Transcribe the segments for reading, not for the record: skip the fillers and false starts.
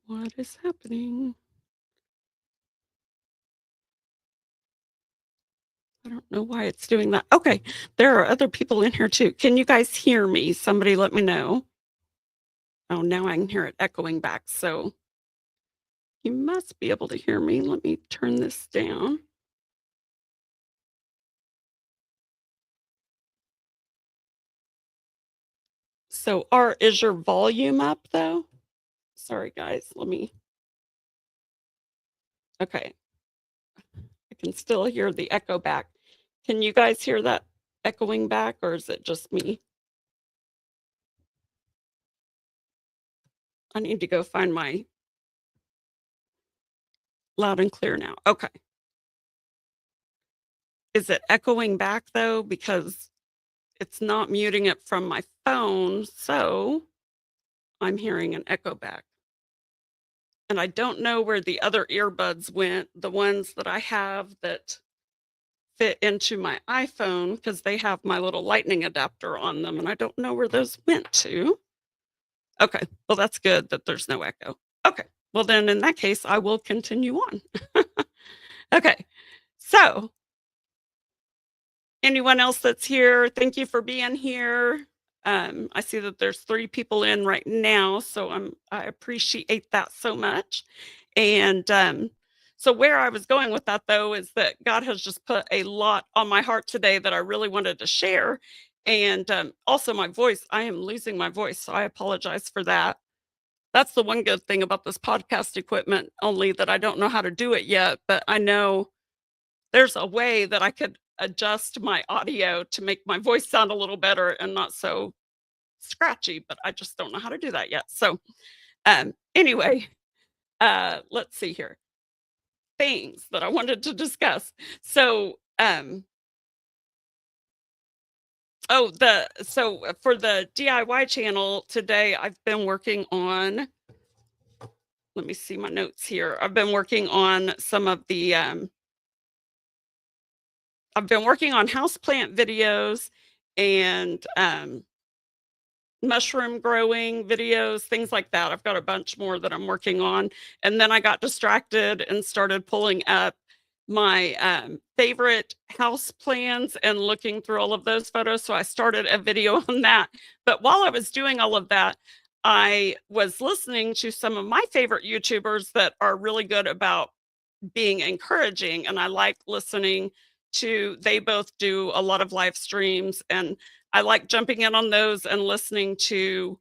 What is happening? I don't know why it's doing that. Okay, there are other people in here too. Can you guys hear me? Somebody let me know. Oh, now I can hear it echoing back. So you must be able to hear me. Let me turn this down. So, is your volume up though? Sorry, guys. Okay, I can still hear the echo back. Can you guys hear that echoing back or is it just me? I need to go find my loud and clear now. Okay. Is it echoing back though? Because it's not muting it from my phone, so I'm hearing an echo back. And I don't know where the other earbuds went, the ones that I have that fit into my iPhone, because they have my little lightning adapter on them, and I don't know where those went to. Okay, well, that's good that there's no echo. Okay, well, then in that case, I will continue on. Okay, so anyone else that's here, thank you for being here. I see that there's 3 people in right now, so I appreciate that so much. And so where I was going with that though is that God has just put a lot on my heart today that I really wanted to share. And also my voice, I am losing my voice, so I apologize for that. That's the one good thing about this podcast equipment, only that I don't know how to do it yet, but I know there's a way that I could adjust my audio to make my voice sound a little better and not so scratchy, but I just don't know how to do that yet. So, anyway, let's see here. Things that I wanted to discuss. So, for the DIY channel today, I've been working on. Let me see my notes here. I've been working on some of the. I've been working on houseplant videos and mushroom growing videos, things like that. I've got a bunch more that I'm working on. And then I got distracted and started pulling up my favorite house plans and looking through all of those photos. So I started a video on that. But while I was doing all of that, I was listening to some of my favorite YouTubers that are really good about being encouraging. And I like listening to, they both do a lot of live streams and I like jumping in on those and listening to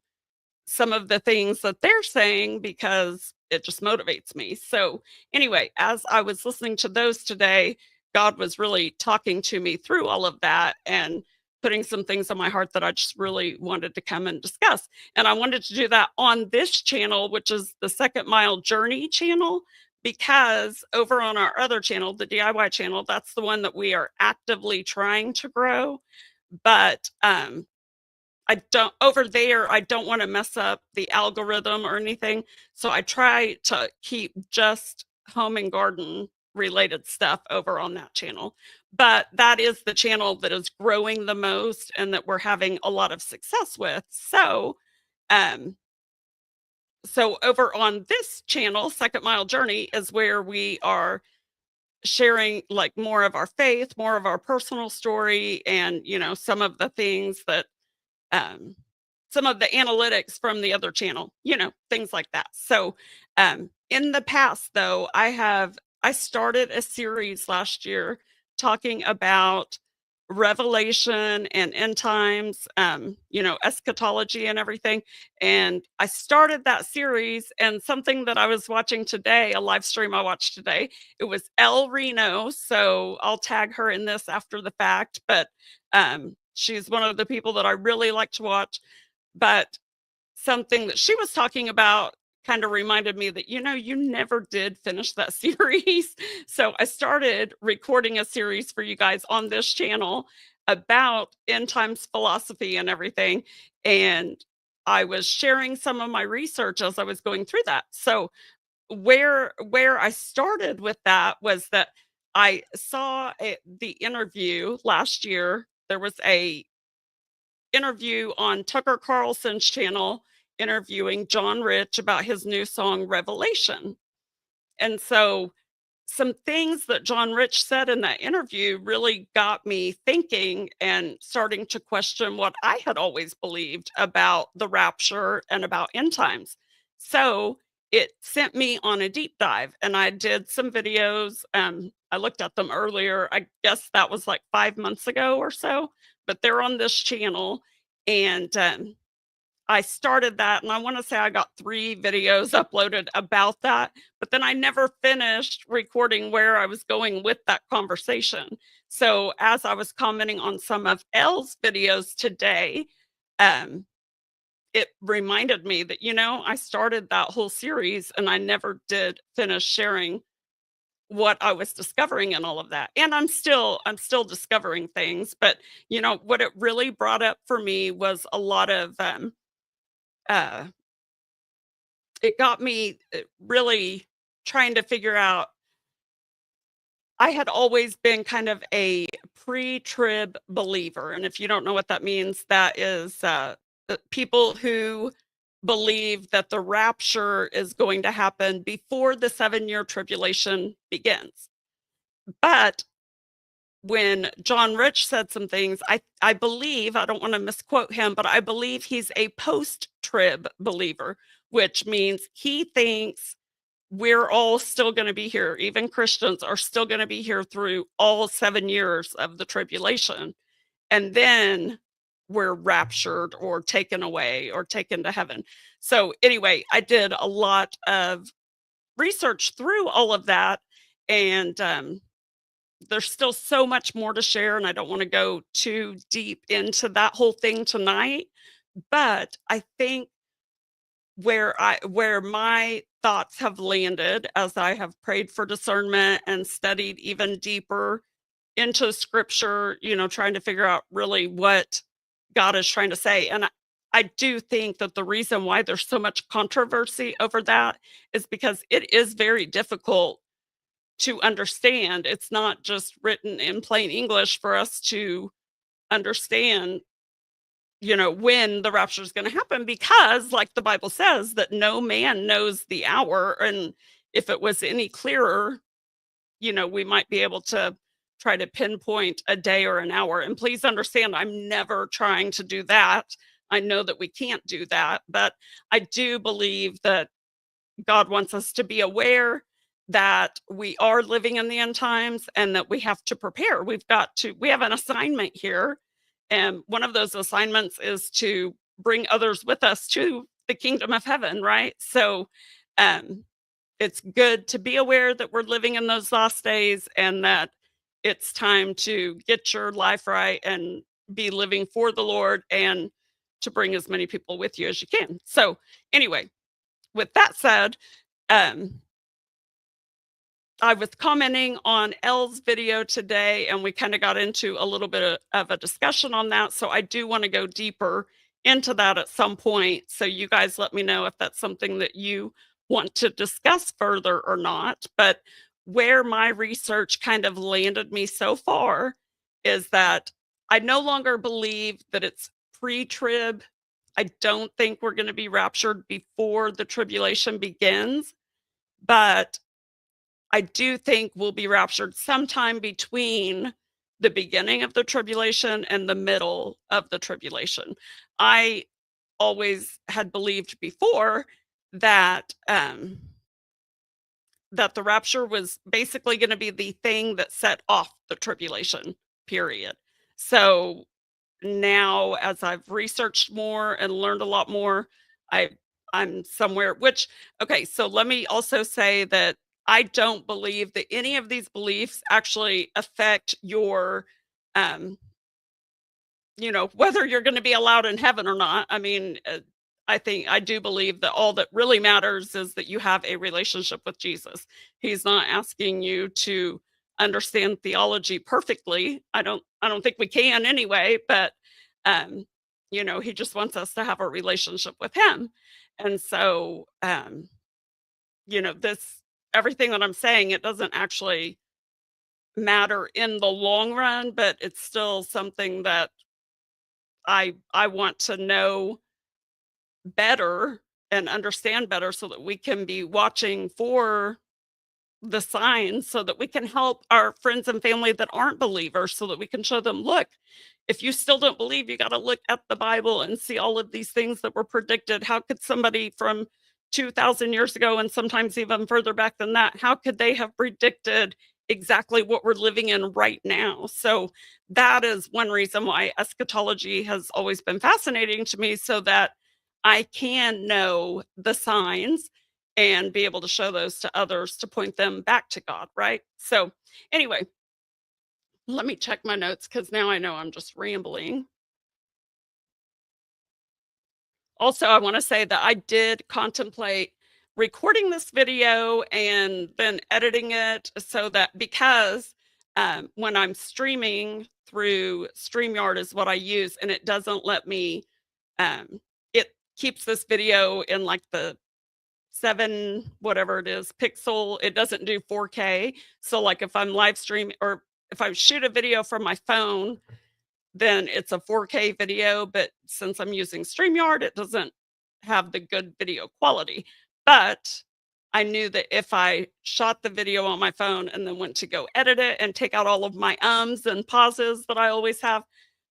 some of the things that they're saying because it just motivates me. So, anyway, as I was listening to those today, God was really talking to me through all of that and putting some things on my heart that I just really wanted to come and discuss. And I wanted to do that on this channel, which is the Second Mile Journey channel, because over on our other channel, the DIY channel, that's the one that we are actively trying to grow. But I don't over there, I don't wanna mess up the algorithm or anything, so I try to keep just home and garden related stuff over on that channel. But that is the channel that is growing the most and that we're having a lot of success with. Um, so over on this channel, Second Mile Journey is where we are sharing, like, more of our faith, more of our personal story, and, some of the things that um, some of the analytics from the other channel, things like that. So, in the past, though, I started a series last year talking about revelation and end times, eschatology and everything. And I started that series, and something that I was watching today, a live stream I watched today, it was El Reno. So I'll tag her in this after the fact, but she's one of the people that I really like to watch. But something that she was talking about kind of reminded me that, you never did finish that series. So I started recording a series for you guys on this channel about end times philosophy and everything. And I was sharing some of my research as I was going through that. So where I started with that was that I saw the interview last year. There was a interview on Tucker Carlson's channel, interviewing John Rich about his new song Revelation. And so some things that John Rich said in that interview really got me thinking and starting to question what I had always believed about the rapture and about end times. So it sent me on a deep dive, and I did some videos. I looked at them earlier. I guess that was like 5 months ago or so, but they're on this channel. And I started that, and I wanna say I got 3 videos uploaded about that, but then I never finished recording where I was going with that conversation. So, as I was commenting on some of Elle's videos today, um, it reminded me that, I started that whole series and I never did finish sharing what I was discovering and all of that. And I'm still discovering things, but, what it really brought up for me was a lot of, uh it got me, really trying to figure out. I had always been kind of a pre-trib believer, and if you don't know what that means, that is, people who believe that the rapture is going to happen before the 7-year tribulation begins. But when John Rich said some things, I believe, I don't wanna misquote him, but I believe he's a post-trib believer, which means he thinks we're all still gonna be here. Even Christians are still gonna be here through all 7 years of the tribulation, and then we're raptured or taken away or taken to heaven. So, anyway, I did a lot of research through all of that, and, there's still so much more to share, and I don't wanna go too deep into that whole thing tonight, but I think where my thoughts have landed as I have prayed for discernment and studied even deeper into scripture, trying to figure out really what God is trying to say. And I do think that the reason why there's so much controversy over that is because it is very difficult to understand. It's not just written in plain English for us to understand, when the rapture is going to happen, because like the Bible says that no man knows the hour. And if it was any clearer, we might be able to try to pinpoint a day or an hour. And please understand, I'm never trying to do that. I know that we can't do that, but I do believe that God wants us to be aware that we are living in the end times and that we have to prepare. We have an assignment here. And one of those assignments is to bring others with us to the kingdom of heaven, right? So um, it's good to be aware that we're living in those last days and that it's time to get your life right and be living for the Lord and to bring as many people with you as you can. So, anyway, with that said, um, I was commenting on Elle's video today, and we kind of got into a little bit of a discussion on that. So I do want to go deeper into that at some point. So you guys let me know if that's something that you want to discuss further or not. But where my research kind of landed me so far is that I no longer believe that it's pre trib. I don't think we're going to be raptured before the tribulation begins. But I do think we'll be raptured sometime between the beginning of the tribulation and the middle of the tribulation. I always had believed before that that the rapture was basically going to be the thing that set off the tribulation period. So now, as I've researched more and learned a lot more, I I'm somewhere which okay, so let me also say that I don't believe that any of these beliefs actually affect your um whether you're going to be allowed in heaven or not. I mean, I do believe that all that really matters is that you have a relationship with Jesus. He's not asking you to understand theology perfectly. I don't think we can anyway, but um he just wants us to have a relationship with him. And so this everything that I'm saying, it doesn't actually matter in the long run, but it's still something that I want to know better and understand better so that we can be watching for the signs so that we can help our friends and family that aren't believers so that we can show them, look, if you still don't believe, you got to look at the Bible and see all of these things that were predicted. How could somebody from 2000 years ago, and sometimes even further back than that, how could they have predicted exactly what we're living in right now? So that is one reason why eschatology has always been fascinating to me, so that I can know the signs and be able to show those to others to point them back to God, right? So, anyway, let me check my notes because now I know I'm just rambling. Also, I want to say that I did contemplate recording this video and then editing it so that, because when I'm streaming through StreamYard is what I use, and it doesn't let me, it keeps this video in like the 7 whatever it is pixel. It doesn't do 4K. So like if I'm live streaming or if I shoot a video from my phone, then it's a 4K video, but since I'm using StreamYard, it doesn't have the good video quality. But I knew that if I shot the video on my phone and then went to go edit it and take out all of my ums and pauses that I always have,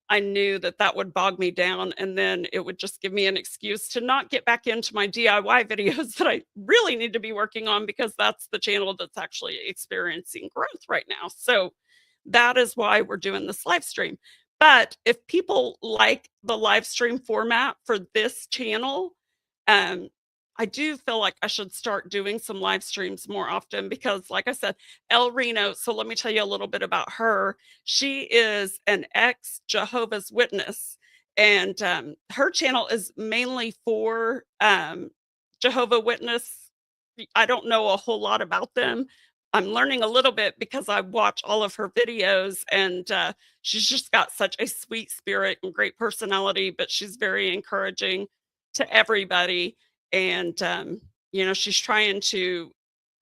I knew that that would bog me down, and then it would just give me an excuse to not get back into my DIY videos that I really need to be working on, because that's the channel that's actually experiencing growth right now. So that is why we're doing this live stream. But if people like the live stream format for this channel, um, I do feel like I should start doing some live streams more often because, like I said, El Reno. So let me tell you a little bit about her. She is an ex Jehovah's Witness, and her channel is mainly for Jehovah Witness. I don't know a whole lot about them. I'm learning a little bit because I watch all of her videos, and she's just got such a sweet spirit and great personality, but she's very encouraging to everybody. And, she's trying to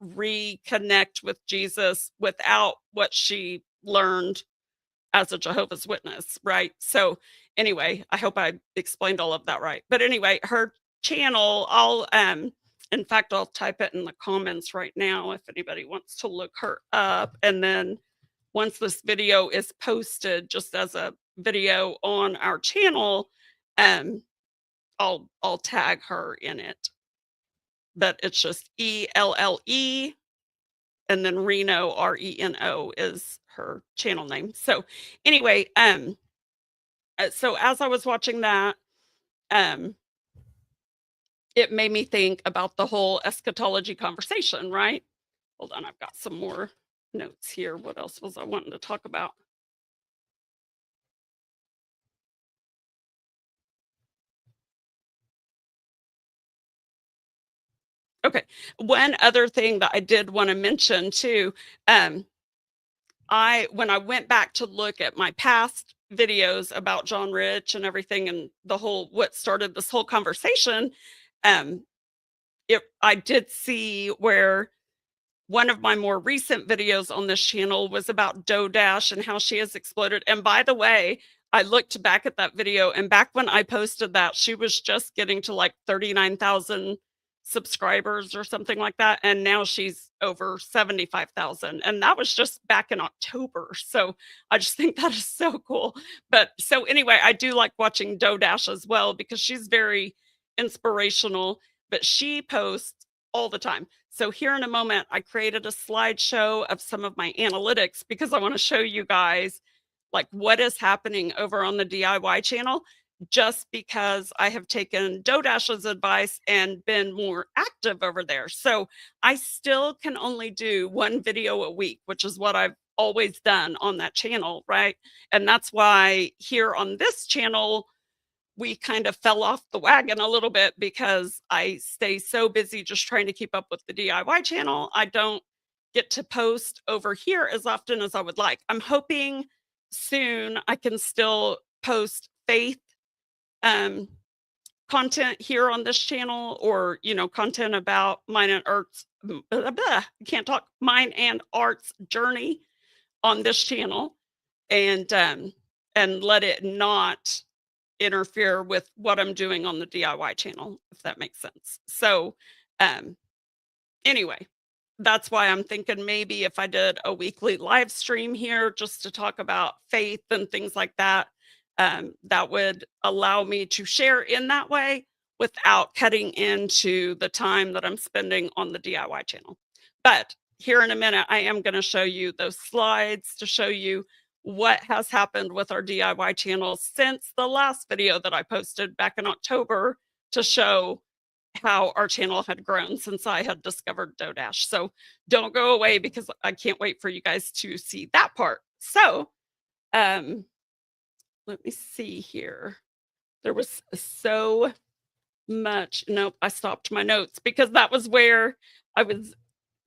reconnect with Jesus without what she learned as a Jehovah's Witness, right? So anyway, I hope I explained all of that right. But anyway, her channel, I'll in fact I'll type it in the comments right now if anybody wants to look her up. And then once this video is posted just as a video on our channel, um I'll tag her in it. But it's just ELLE, and then Reno, RENO is her channel name. So anyway, so as I was watching that, um, it made me think about the whole eschatology conversation, right? Hold on, I've got some more notes here. What else was I wanting to talk about? Okay. One other thing that I did want to mention too, um, I when I went back to look at my past videos about John Rich and everything and the whole what started this whole conversation, um, I did see where one of my more recent videos on this channel was about Dodash and how she has exploded. And by the way, I looked back at that video, and back when I posted that, she was just getting to like 39,000 subscribers or something like that. And now she's over 75,000. And that was just back in October. So I just think that is so cool. But so anyway, I do like watching Dodash as well because she's very inspirational, but she posts all the time. So here in a moment, I created a slideshow of some of my analytics because I want to show you guys like what is happening over on the DIY channel, just because I have taken Dodash's advice and been more active over there. So I still can only do one video a week, which is what I've always done on that channel, right? And that's why here on this channel, we kind of fell off the wagon a little bit because I stay so busy just trying to keep up with the DIY channel. I don't get to post over here as often as I would like. I'm hoping soon I can still post faith um content here on this channel, or content about mine and arts blah, blah, I can't talk, mine and arts journey on this channel, and let it not interfere with what I'm doing on the DIY channel, if that makes sense. So, um, anyway, that's why I'm thinking maybe if I did a weekly live stream here just to talk about faith and things like that, that would allow me to share in that way without cutting into the time that I'm spending on the DIY channel. But here in a minute, I am going to show you those slides to show you what has happened with our DIY channel since the last video that I posted back in October to show how our channel had grown since I had discovered Dodash. So don't go away because I can't wait for you guys to see that part. So, um, let me see here. There was so much. Nope, I stopped my notes because that was where I was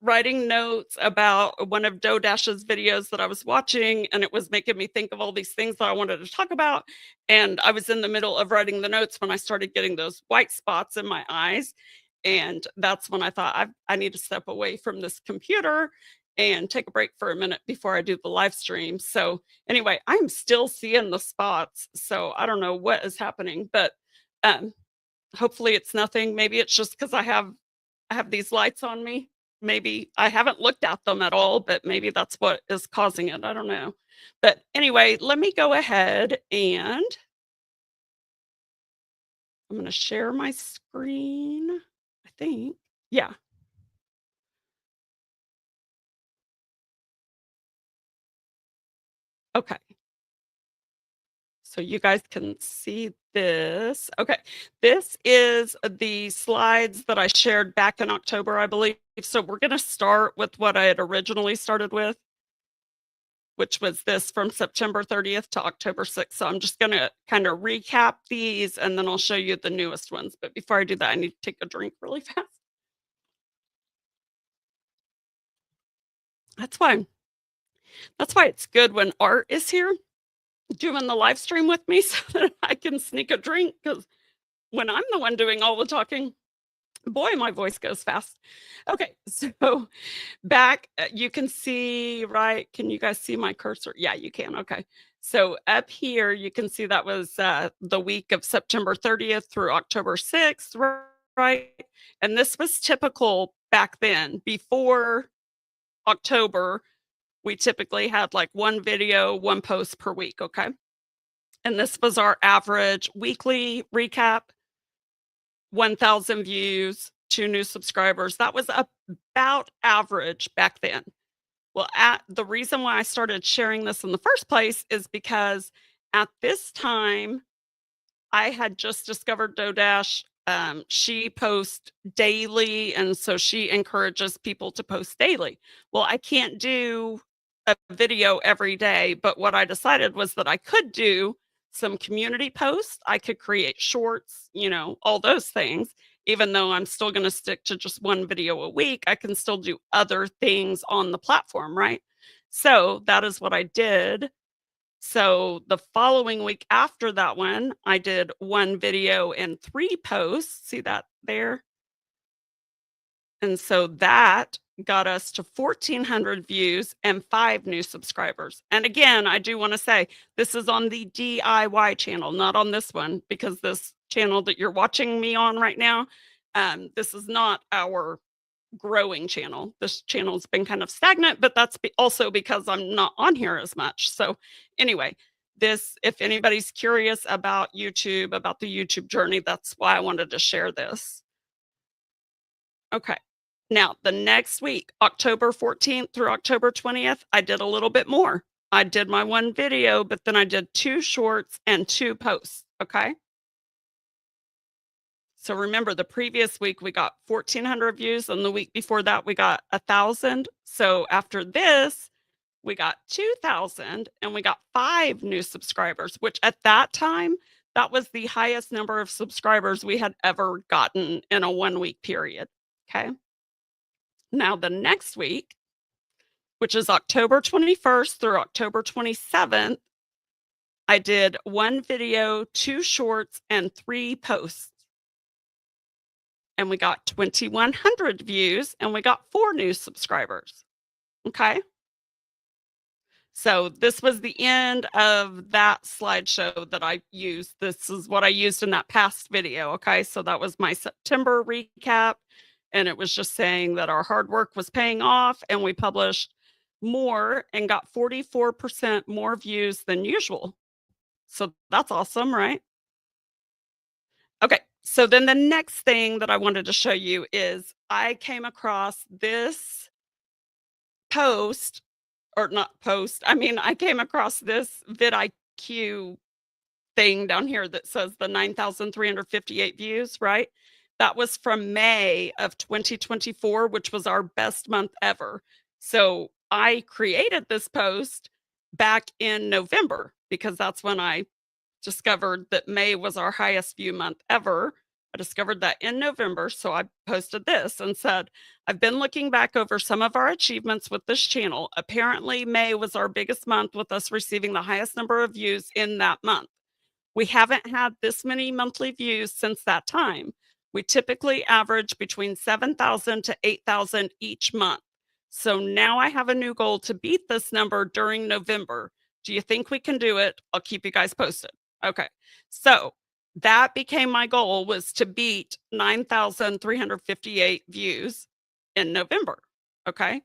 writing notes about one of Dodash's videos that I was watching, and it was making me think of all these things that I wanted to talk about. And I was in the middle of writing the notes when I started getting those white spots in my eyes. And that's when I thought I need to step away from this computer and take a break for a minute before I do the live stream. So, anyway, I'm still seeing the spots. So, I don't know what is happening, but um, hopefully it's nothing. Maybe it's just because I have these lights on me. Maybe I haven't looked at them at all, but maybe that's what is causing it. I don't know. But anyway, let me go ahead and I'm going to share my screen. I think. Yeah. Okay. So you guys can see this. Okay. This is the slides that I shared back in October, I believe. So we're going to start with what I had originally started with, which was this from September 30th to October 6th. So I'm just going to kind of recap these and then I'll show you the newest ones. But before I do that, I need to take a drink really fast. That's why that's why it's good when Art is here doing the live stream with me so that I can sneak a drink because when I'm the one doing all the talking, boy, my voice goes fast. Okay, so back, you can see, right? Can you guys see my cursor? Yeah, you can. Okay. So up here, you can see that was the week of September 30th through October 6th, right? And this was typical back then. Before October, we typically had like one video, one post per week. Okay. And this was our average weekly recap, 1,000 views, two new subscribers. That was about average back then. Well, at the reason why I started sharing this in the first place is because at this time I had just discovered Dodash. She posts daily, and so she encourages people to post daily. Well, I can't do a video every day, but what I decided was that I could do some community posts. I could create shorts, all those things. Even though I'm still going to stick to just one video a week, I can still do other things on the platform, right? So that is what I did. So the following week after that one, I did one video and three posts. See that there? And so that got us to 1,400 views and five new subscribers. And again, I do want to say this is on the DIY channel, not on this one, because this channel that you're watching me on right now, this is not our growing channel. This channel's been kind of stagnant, but that's also because I'm not on here as much. So anyway, this, if anybody's curious about YouTube, about the YouTube journey, that's why I wanted to share this. Okay. Now, the next week, October 14th through October 20th, I did a little bit more. I did my one video, but then I did two shorts and two posts. Okay. So remember, the previous week we got 1,400 views, and the week before that we got 1,000. So after this, we got 2,000, and we got five new subscribers, which at that time, that was the highest number of subscribers we had ever gotten in a 1 week period. Okay. Now, the next week, which is October 21st through October 27th, I did one video, two shorts, and three posts. And we got 2,100 views and we got four new subscribers. Okay. So this was the end of that slideshow that I used. This is what I used in that past video. Okay. So that was my September recap. And it was just saying that our hard work was paying off and we published more and got 44% more views than usual. So that's awesome, right? Okay. So then the next thing that I wanted to show you is I came across this post, or not post. I mean, I came across this vidIQ thing down here that says the 9,358 views, right? That was from May of 2024, which was our best month ever. So I created this post back in November because that's when I discovered that May was our highest view month ever. I discovered that in November. So I posted this and said, I've been looking back over some of our achievements with this channel. Apparently, May was our biggest month with us receiving the highest number of views in that month. We haven't had this many monthly views since that time. We typically average between 7,000 to 8,000 each month. So now I have a new goal to beat this number during November. Do you think we can do it? I'll keep you guys posted. Okay. So that became my goal, was to beat 9,358 views in November. Okay.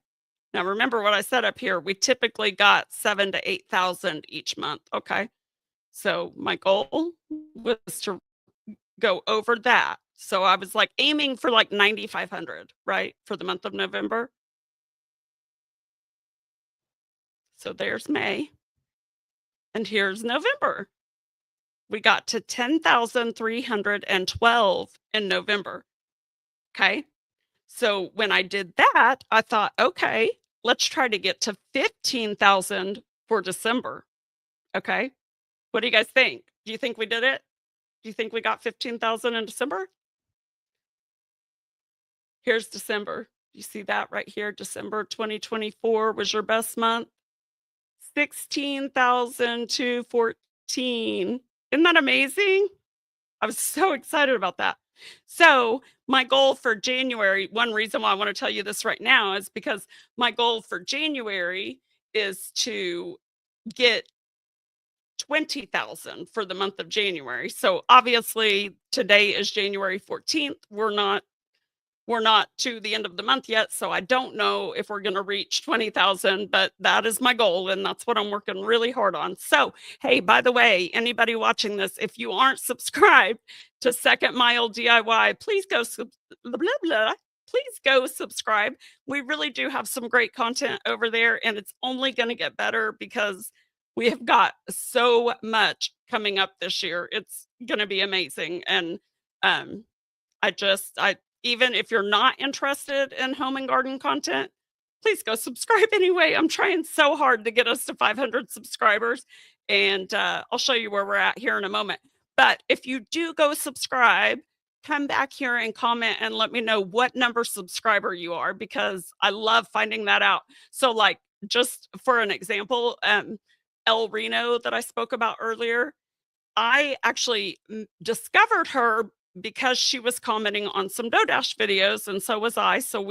Now remember what I said up here. We typically got 7 to 8,000 each month. Okay. So my goal was to go over that. So I was like aiming for like 9,500, right? For the month of November. So there's May. And here's November. We got to 10,312 in November. Okay. So when I did that, I thought, okay, let's try to get to 15,000 for December. Okay. What do you guys think? Do you think we did it? Do you think we got 15,000 in December? Here's December. You see that right here? December 2024 was your best month. 16,214. Isn't that amazing? I was so excited about that. So, my goal for January, one reason why I want to tell you this right now is because my goal for January is to get 20,000 for the month of January. So, obviously, today is January 14th. We're not to the end of the month yet, so I don't know if we're going to reach 20,000, but that is my goal and that's what I'm working really hard on. So, hey, by the way, anybody watching this, if you aren't subscribed to Second Mile DIY, please go blah, blah, blah. Please go subscribe. We really do have some great content over there and it's only going to get better because we have got so much coming up this year. It's going to be amazing, and um I even if you're not interested in home and garden content, please go subscribe anyway. I'm trying so hard to get us to 500 subscribers, and I'll show you where we're at here in a moment. But if you do go subscribe, come back here and comment and let me know what number subscriber you are because I love finding that out. So, like, just for an example, El Reno that I spoke about earlier, I actually discovered her because she was commenting on some DoDash videos, and so was I. So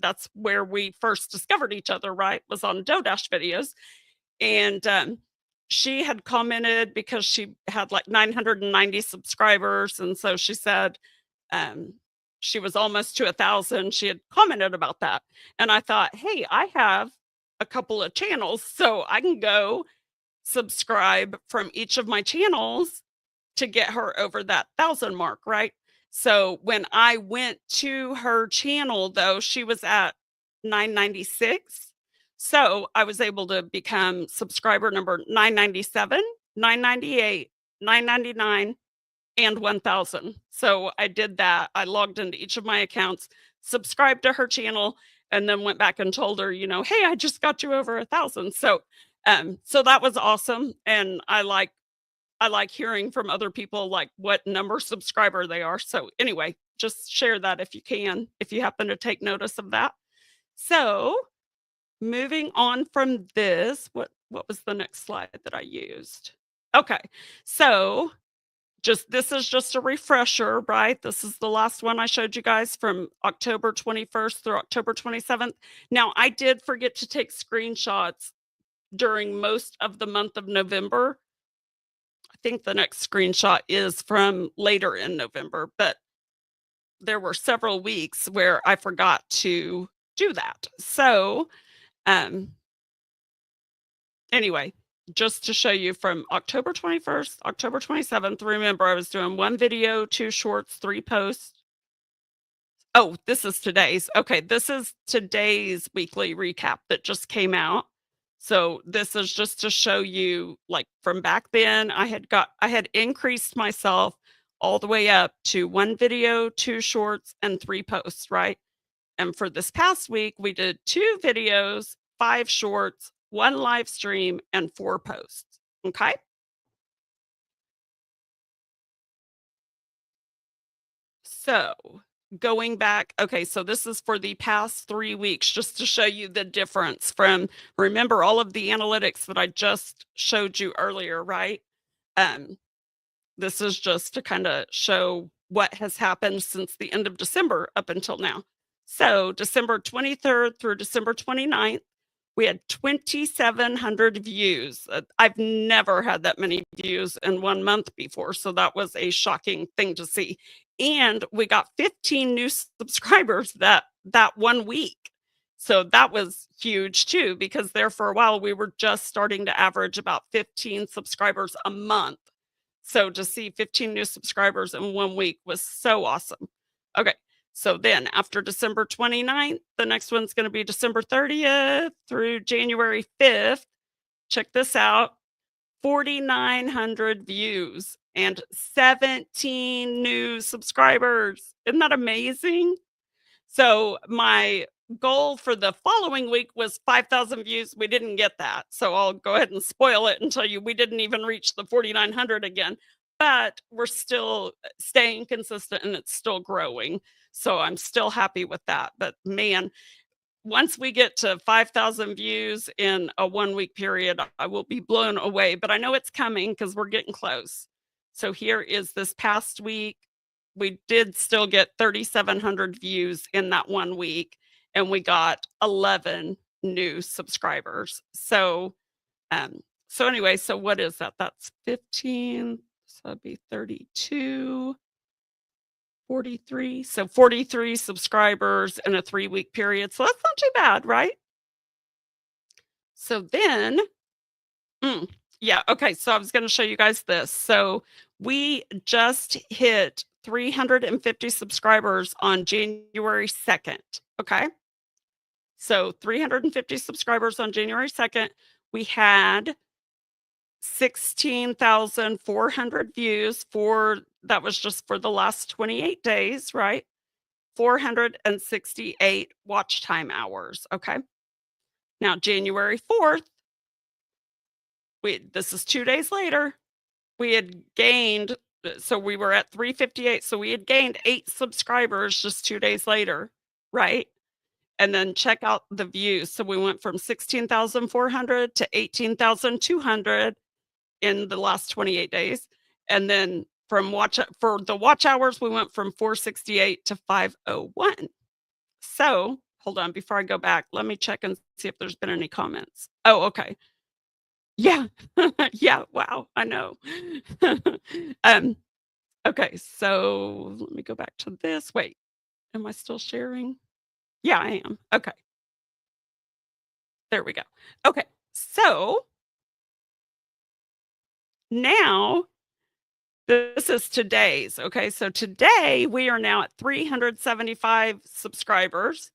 that's where we first discovered each other, right? Was on DoDash videos. And she had commented because she had like 990 subscribers. And so she said um, she was almost to 1,000. She had commented about that. And I thought, hey, I have a couple of channels, so I can go subscribe from each of my channels to get her over that 1,000 mark, right? So when I went to her channel, though, she was at 996. So I was able to become subscriber number 997, 998, 999, and 1,000. So I did that. I logged into each of my accounts, subscribed to her channel, and then went back and told her, hey, I just got you over 1,000. So that was awesome. And I like hearing from other people like what number subscriber they are. So anyway, just share that if you can, if you happen to take notice of that. So moving on from this, what was the next slide that I used? Okay. So this is just a refresher, right? This is the last one I showed you guys from October 21st through October 27th. Now, I did forget to take screenshots during most of the month of November. I think the next screenshot is from later in November, but there were several weeks where I forgot to do that. So, um, anyway, just to show you from October 21st, October 27th, remember I was doing 1 video, 2 shorts, 3 posts. Oh, this is today's. Okay, this is today's weekly recap that just came out. So this is just to show you, like, from back then, I had increased myself all the way up to 1 video, 2 shorts, and 3 posts, right? And for this past week, we did 2 videos, 5 shorts, 1 live stream, and 4 posts. Okay? So, going back, okay, so this is for the past 3 weeks, just to show you the difference from, remember all of the analytics that I just showed you earlier, right? Um, this is just to kind of show what has happened since the end of December up until now. So, December 23rd through December 29th, we had 2,700 views. I've never had that many views in 1 month before. So, that was a shocking thing to see. And we got 15 new subscribers that 1 week. So that was huge too, because there for a while we were just starting to average about 15 subscribers a month. So to see 15 new subscribers in 1 week was so awesome. Okay. So then after December 29th, the next one's going to be December 30th through January 5th. Check this out, 4,900 views and 17 new subscribers. Isn't that amazing? So my goal for the following week was 5,000 views. We didn't get that. So I'll go ahead and spoil it and tell you we didn't even reach the 4,900 again, but we're still staying consistent and it's still growing. So I'm still happy with that. But man, once we get to 5,000 views in a 1 week period, I will be blown away, but I know it's coming because we're getting close. So here is this past week. We did still get 3,700 views in that 1 week, and we got 11 new subscribers. So anyway, so what is that? That's 15. So that'd be 32, 43. So 43 subscribers in a 3 week period. So that's not too bad, right? So then, mm, yeah, okay. So I was going to show you guys this. So we just hit 350 subscribers on January 2nd. Okay. So 350 subscribers on January 2nd. We had 16,400 views for that was just for the last 28 days, right? 468 watch time hours. Okay. Now, January 4th, this is 2 days later, we had gained, so we were at 358. So we had gained 8 subscribers just 2 days later, right? And then check out the views. So we went from 16,400 to 18,200 in the last 28 days. And then for the watch hours, we went from 468 to 501. So hold on, before I go back, let me check and see if there's been any comments. Oh, okay. Yeah. Yeah. Wow. I know. um, okay. So let me go back to this. Wait, am I still sharing? Yeah, I am. Okay. There we go. Okay. So now this is today's. Okay. So today we are now at 375 subscribers,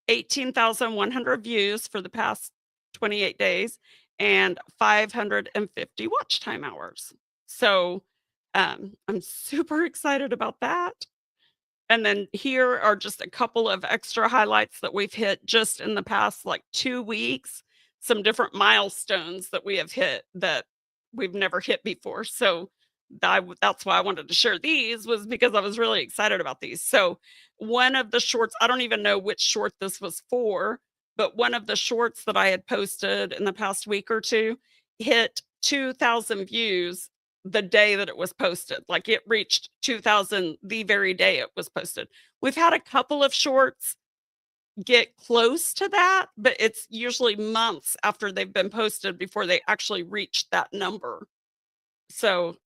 18,100 views for the past 28 days, and 550 watch time hours. So I'm super excited about that. And then here are just a couple of extra highlights that we've hit just in the past like 2 weeks, some different milestones that we have hit that we've never hit before. So that's why I wanted to share these, was because I was really excited about these. So one of the shorts, I don't even know which short this was for, but one of the shorts that I had posted in the past week or two hit 2,000 views the day that it was posted. Like, it reached 2,000 the very day it was posted. We've had a couple of shorts get close to that, but it's usually months after they've been posted before they actually reach that number. So,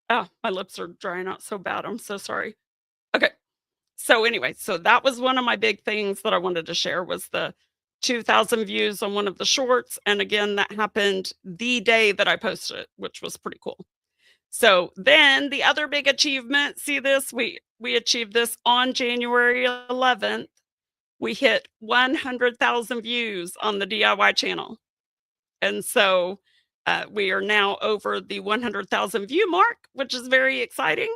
oh, my lips are drying out so bad. I'm so sorry. Okay. So anyway, so that was one of my big things that I wanted to share was the 2,000 views on one of the shorts. And again, that happened the day that I posted it, which was pretty cool. So then the other big achievement, see this, we achieved this on January 11th. We hit 100,000 views on the DIY channel. And so we are now over the 100,000 view mark, which is very exciting.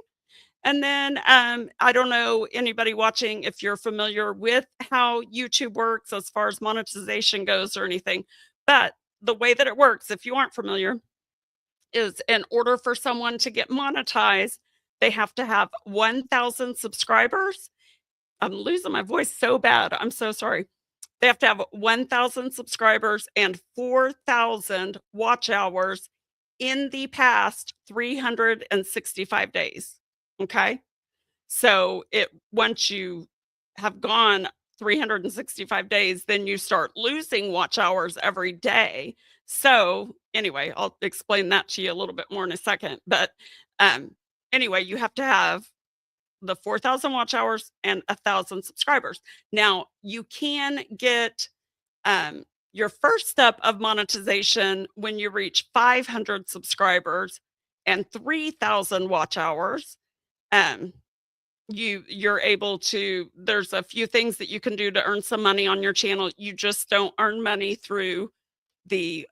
And then I don't know anybody watching if you're familiar with how YouTube works as far as monetization goes or anything. But the way that it works, if you aren't familiar, is in order for someone to get monetized, they have to have 1,000 subscribers. I'm losing my voice so bad. I'm so sorry. They have to have 1,000 subscribers and 4,000 watch hours in the past 365 days. Okay. So it once you have gone 365 days, then you start losing watch hours every day. So anyway, I'll explain that to you a little bit more in a second. But um, anyway, you have to have the 4,000 watch hours and 1,000 subscribers. Now you can get your first step of monetization when you reach 500 subscribers and 3,000 watch hours. Um, you're able to there's a few things that you can do to earn some money on your channel. You just don't earn money through the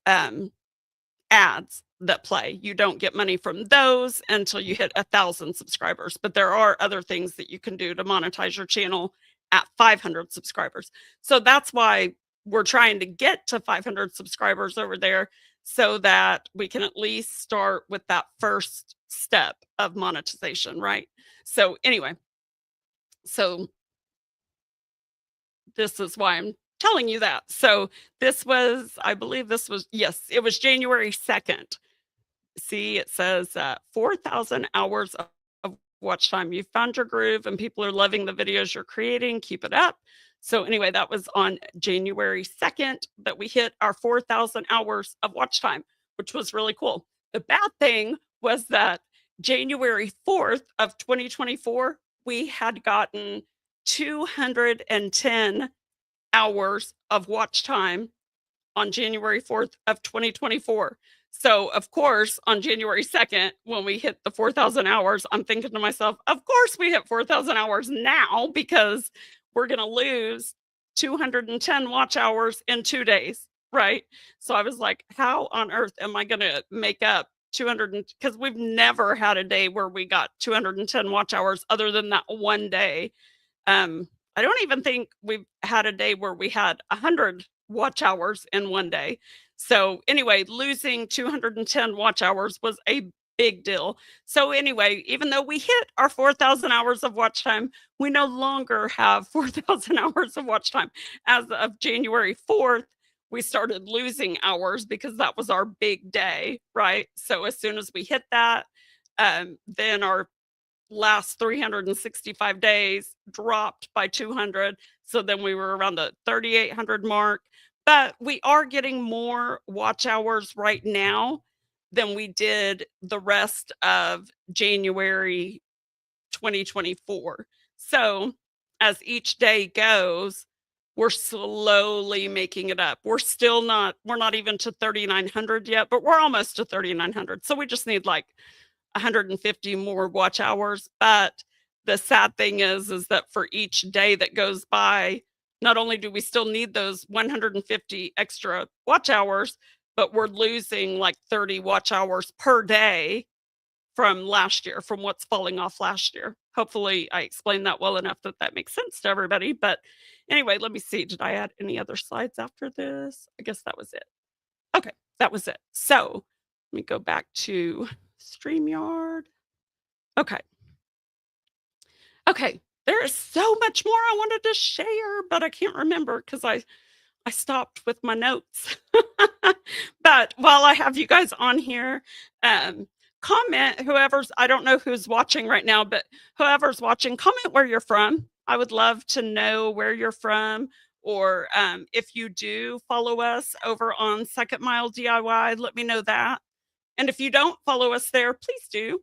ads that play. You don't get money from those until you hit 1,000 subscribers. But there are other things that you can do to monetize your channel at 500 subscribers. So that's why we're trying to get to 500 subscribers over there so that we can at least start with that first step of monetization, right? So anyway, so this is why I'm telling you that. So this was, I believe this was, yes, it was January 2nd. See, it says 4,000 hours of watch time. You found your groove and people are loving the videos you're creating. Keep it up. So, anyway, that was on January 2nd that we hit our 4,000 hours of watch time, which was really cool. The bad thing was that January 4th of 2024, we had gotten 210 hours of watch time on January 4th of 2024. So, of course, on January 2nd, when we hit the 4,000 hours, I'm thinking to myself, of course we hit 4,000 hours now because we're going to lose 210 watch hours in 2 days, right? So I was like, how on earth am I going to make up 200? Because we've never had a day where we got 210 watch hours other than that one day. I don't even think we've had a day where we had 100 watch hours in one day. So anyway, losing 210 watch hours was a big deal. So anyway, even though we hit our 4,000 hours of watch time, we no longer have 4,000 hours of watch time. As of January 4th, we started losing hours because that was our big day, right? So as soon as we hit that, then our last 365 days dropped by 200. So then we were around the 3,800 mark. But we are getting more watch hours right now than we did the rest of January 2024. So as each day goes, we're slowly making it up. We're not even to 3,900 yet, but we're almost to 3,900. So we just need like 150 more watch hours. But the sad thing is that for each day that goes by, not only do we still need those 150 extra watch hours, but we're losing like 30 watch hours per day from last year, from what's falling off last year. Hopefully, I explained that well enough that that makes sense to everybody. But anyway, let me see. Did I add any other slides after this? I guess that was it. Okay, that was it. So let me go back to StreamYard. Okay. Okay. There is so much more I wanted to share, but I can't remember because I stopped with my notes. But while I have you guys on here, um, comment whoever's, I don't know who's watching right now, but whoever's watching, comment where you're from. I would love to know where you're from, Or if you do follow us over on Second Mile DIY, let me know that. And if you don't follow us there, please do.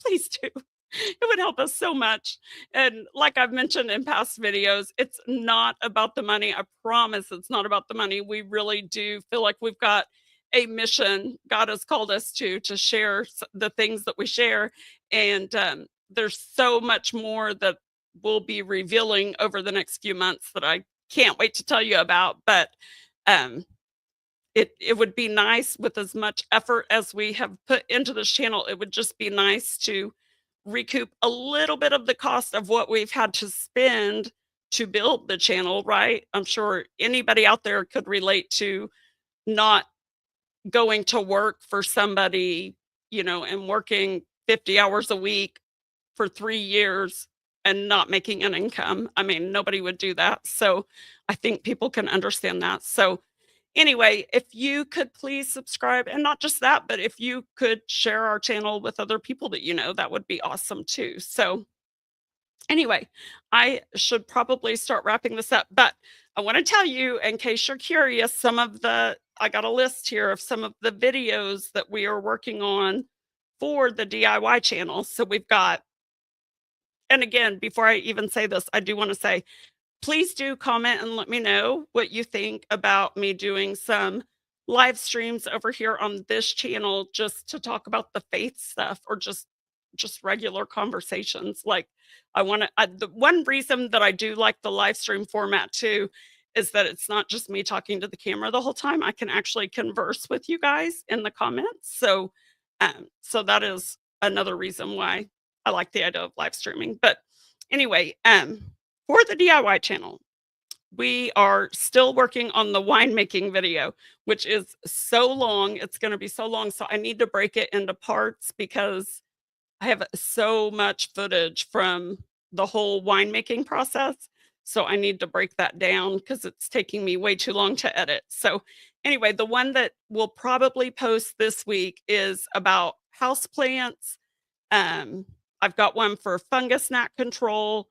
Please do. It would help us so much. And like I've mentioned in past videos, it's not about the money. I promise it's not about the money. We really do feel like we've got a mission God has called us to share the things that we share. And there's so much more that we'll be revealing over the next few months that I can't wait to tell you about. But um, it would be nice with as much effort as we have put into this channel, it would just be nice to recoup a little bit of the cost of what we've had to spend to build the channel, right? I'm sure anybody out there could relate to not going to work for somebody, and working 50 hours a week for 3 years and not making an income. I mean, nobody would do that. So I think people can understand that. So anyway, if you could please subscribe, and not just that, but if you could share our channel with other people that you know, that would be awesome too. So, anyway, I should probably start wrapping this up, but I want to tell you, in case you're curious, I got a list here of some of the videos that we are working on for the DIY channel. So, we've got, and again, before I even say this, I do want to say, please do comment and let me know what you think about me doing some live streams over here on this channel just to talk about the faith stuff, or just regular conversations. Like, I want to the one reason that I do like the live stream format too is that it's not just me talking to the camera the whole time. I can actually converse with you guys in the comments. So that is another reason why I like the idea of live streaming. But anyway, for the DIY channel, we are still working on the winemaking video, which is so long. It's going to be so long. So I need to break it into parts because I have so much footage from the whole winemaking process. So I need to break that down because it's taking me way too long to edit. So, anyway, the one that we'll probably post this week is about houseplants. I've got one for fungus gnat control,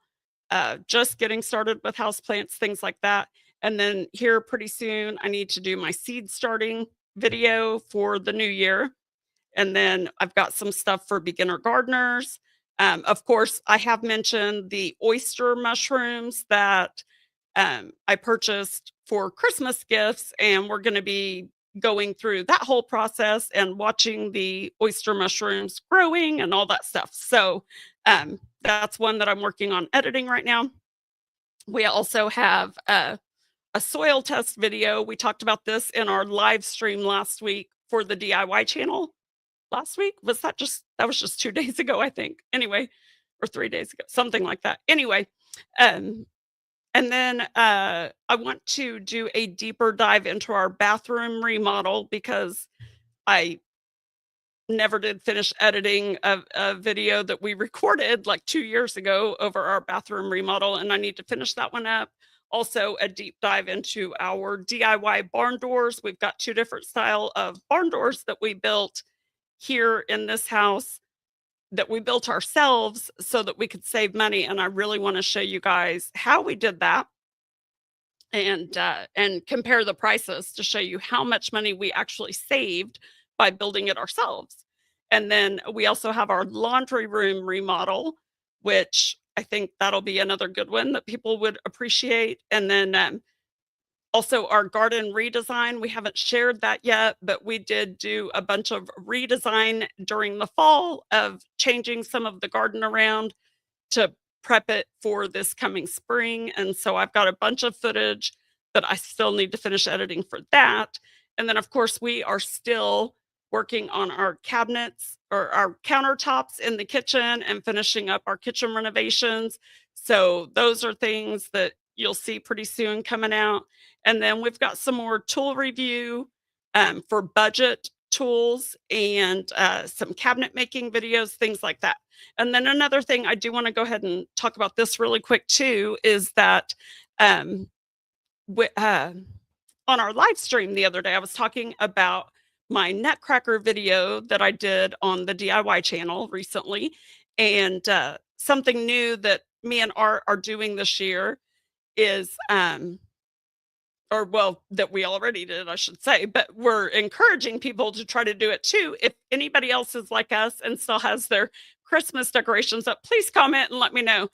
just getting started with houseplants, things like that. And then here pretty soon, I need to do my seed starting video for the new year. And then I've got some stuff for beginner gardeners. Of course, I have mentioned the oyster mushrooms that I purchased for Christmas gifts, and we're going to be going through that whole process and watching the oyster mushrooms growing and all that stuff. So that's one that I'm working on editing right now. We also have a soil test video. We talked about this in our live stream last week for the DIY channel. Last week? That was just 2 days ago, I think. Anyway, or 3 days ago, something like that. Anyway, um, and then, I want to do a deeper dive into our bathroom remodel because I never did finish editing a video that we recorded like 2 years ago over our bathroom remodel, and I need to finish that one up. Also, a deep dive into our DIY barn doors. We've got 2 different style of barn doors that we built here in this house, that we built ourselves so that we could save money, and I really wanna show you guys how we did that, and compare the prices to show you how much money we actually saved by building it ourselves. And then we also have our laundry room remodel, which I think that'll be another good one that people would appreciate. And then also our garden redesign, we haven't shared that yet, but we did do a bunch of redesign during the fall of changing some of the garden around to prep it for this coming spring. And so I've got a bunch of footage that I still need to finish editing for that. And then, of course, we are still working on our cabinets or our countertops in the kitchen and finishing up our kitchen renovations. So those are things that you'll see pretty soon coming out. And then we've got some more tool review for budget tools, and some cabinet making videos, things like that. And then another thing I do want to go ahead and talk about this really quick too is that um, wi- uh, on our live stream the other day, I was talking about my nutcracker video that I did on the DIY channel recently, and something new that me and Art are doing this year is, or well, that we already did, I should say, but we're encouraging people to try to do it too. If anybody else is like us and still has their Christmas decorations up, please comment and let me know.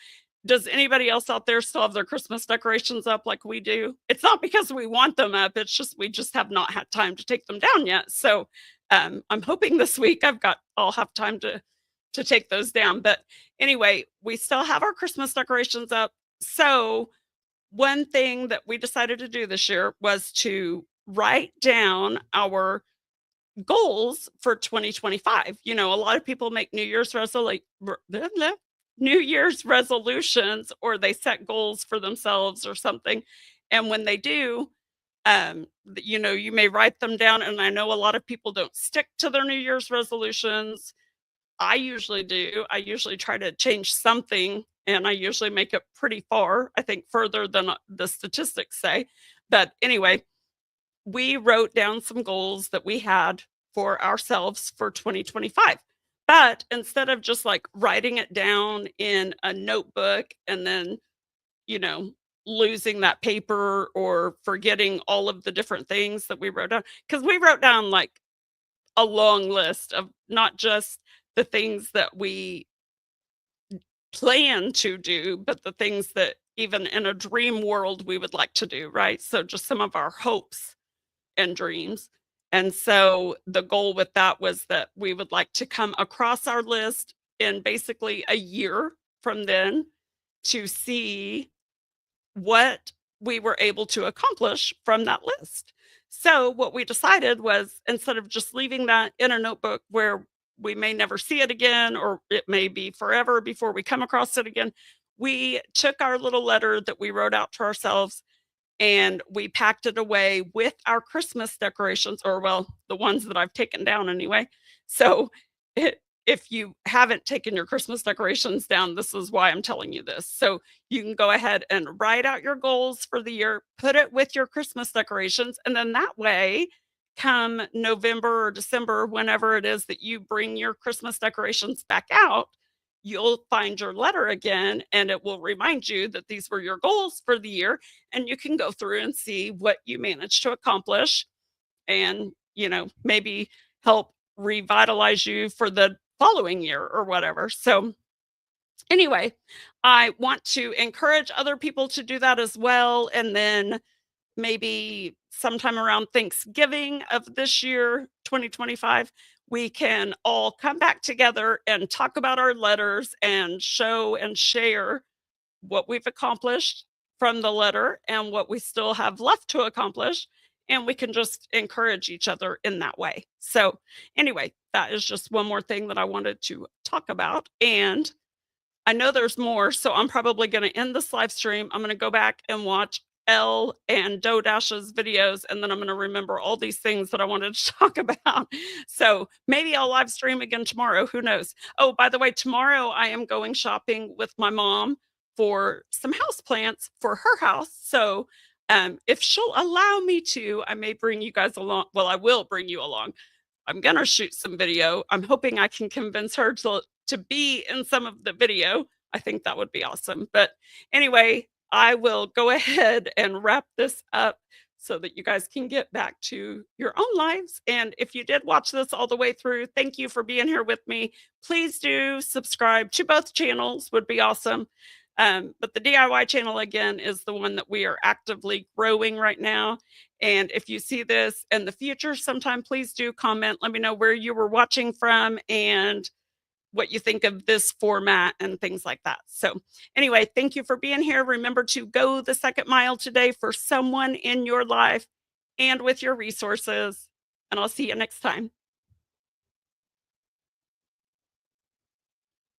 Does anybody else out there still have their Christmas decorations up like we do? It's not because we want them up, it's just we just have not had time to take them down yet. So I'm hoping this week I'll have time to take those down. But anyway, we still have our Christmas decorations up. So one thing that we decided to do this year was to write down our goals for 2025. You know, a lot of people make New Year's resolutions, or they set goals for themselves or something. And when they do, you know, you may write them down. And I know a lot of people don't stick to their New Year's resolutions. I usually do. I usually try to change something, and I usually make it pretty far, I think further than the statistics say. But anyway, we wrote down some goals that we had for ourselves for 2025. But instead of just like writing it down in a notebook and then, you know, losing that paper or forgetting all of the different things that we wrote down, because we wrote down like a long list of not just the things that we plan to do, but the things that even in a dream world we would like to do, right? So just some of our hopes and dreams. And so the goal with that was that we would like to come across our list in basically a year from then to see what we were able to accomplish from that list. So, what we decided was instead of just leaving that in a notebook where we may never see it again, or it may be forever before we come across it again, we took our little letter that we wrote out to ourselves and we packed it away with our Christmas decorations, or well, the ones that I've taken down anyway. So if you haven't taken your Christmas decorations down, this is why I'm telling you this. So you can go ahead and write out your goals for the year, put it with your Christmas decorations, and then that way, come November or December, whenever it is that you bring your Christmas decorations back out, you'll find your letter again and it will remind you that these were your goals for the year, and you can go through and see what you managed to accomplish and, you know, maybe help revitalize you for the following year or whatever. So, anyway, I want to encourage other people to do that as well. And then maybe sometime around Thanksgiving of this year, 2025, we can all come back together and talk about our letters and show and share what we've accomplished from the letter and what we still have left to accomplish. And we can just encourage each other in that way. So, anyway, that is just one more thing that I wanted to talk about. And I know there's more, so I'm probably going to end this live stream. I'm going to go back and watch Elle and Doe Dash's videos, and then I'm going to remember all these things that I wanted to talk about. So maybe I'll live stream again tomorrow. Who knows? Oh, by the way, tomorrow I am going shopping with my mom for some house plants for her house. So if she'll allow me to, I may bring you guys along. Well, I will bring you along. I'm gonna shoot some video. I'm hoping I can convince her to be in some of the video. I think that would be awesome. But anyway, I will go ahead and wrap this up so that you guys can get back to your own lives. And if you did watch this all the way through, thank you for being here with me. Please do subscribe to both channels, would be awesome. But the DIY channel, again, is the one that we are actively growing right now. And if you see this in the future sometime, please do comment. Let me know where you were watching from and what you think of this format and things like that. So, anyway, thank you for being here. Remember to go the second mile today for someone in your life and with your resources. And I'll see you next time.